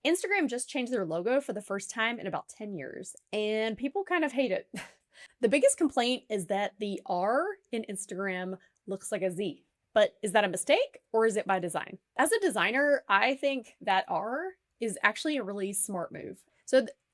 Instagram just changed their logo for the first time in about 10 years, and people kind of hate it. The biggest complaint is that the R in Instagram looks like a Z. But is that a mistake or is it by design? As a designer, I think that R is actually a really smart move.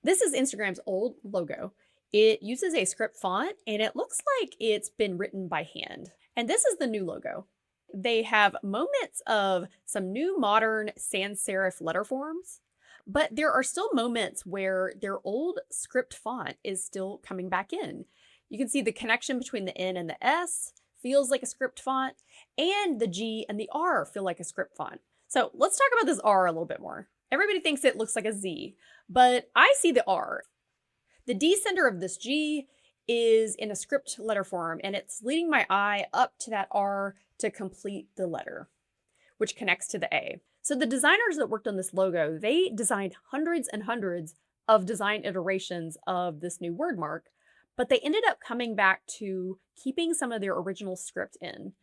This is Instagram's old logo. It uses a script font and it looks like it's been written by hand. And this is the new logo. They have moments of some new modern sans serif letter forms, but there are still moments where their old script font is still coming back in. You can see the connection between the N and the S feels like a script font, and the G and the R feel like a script font. So let's talk about this R a little bit more. Everybody thinks it looks like a Z, but I see the R. The descender of this G is in a script letter form, and it's leading my eye up to that R to complete the letter, which connects to the A. So the designers that worked on this logo, they designed hundreds and hundreds of design iterations of this new word mark, but they ended up coming back to keeping some of their original script in.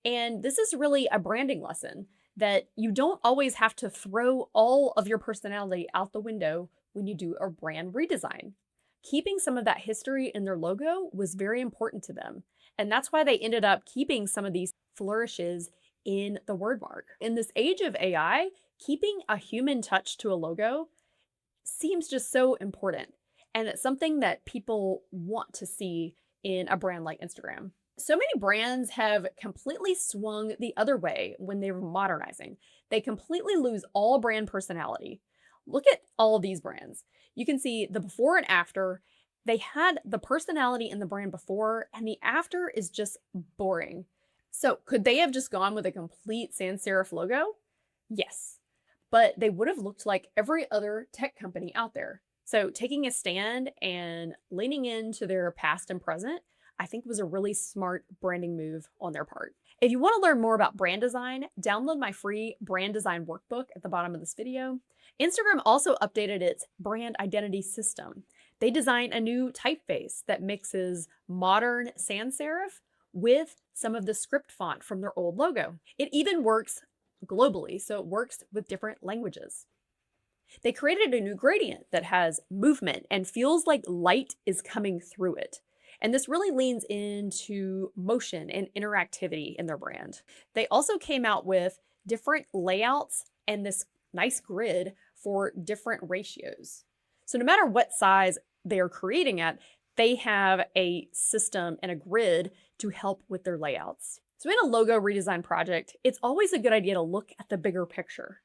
And this is really a branding lesson that you don't always have to throw all of your personality out the window when you do a brand redesign. Keeping some of that history in their logo was very important to them. And that's why they ended up keeping some of these flourishes in the word mark. In this age of AI, keeping a human touch to a logo seems just so important. And it's something that people want to see in a brand like Instagram. So many brands have completely swung the other way when they were modernizing. They completely lose all brand personality. Look at all of these brands. You can see the before and after. They had the personality in the brand before, and the after is just boring. So could they have just gone with a complete sans serif logo? Yes, but they would have looked like every other tech company out there. So taking a stand and leaning into their past and present, I think was a really smart branding move on their part. If you want to learn more about brand design, download my free brand design workbook at the bottom of this video. Instagram also updated its brand identity system. They designed a new typeface that mixes modern sans serif with some of the script font from their old logo. It even works globally, so it works with different languages. They created a new gradient that has movement and feels like light is coming through it. And this really leans into motion and interactivity in their brand. They also came out with different layouts and this nice grid for different ratios. So no matter what size they are creating at, they have a system and a grid to help with their layouts. So in a logo redesign project, it's always a good idea to look at the bigger picture.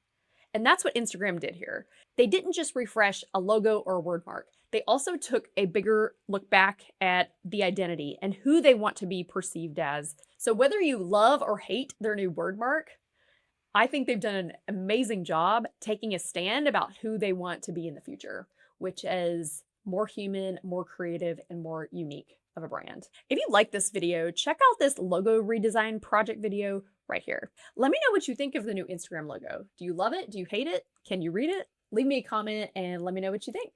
And that's what Instagram did here. They didn't just refresh a logo or a word mark. They also took a bigger look back at the identity and who they want to be perceived as. So whether you love or hate their new word mark, I think they've done an amazing job taking a stand about who they want to be in the future, which is more human, more creative, and more unique of a brand. If you like this video, check out this logo redesign project video right here. Let me know what you think of the new Instagram logo. Do you love it? Do you hate it? Can you read it? Leave me a comment and let me know what you think.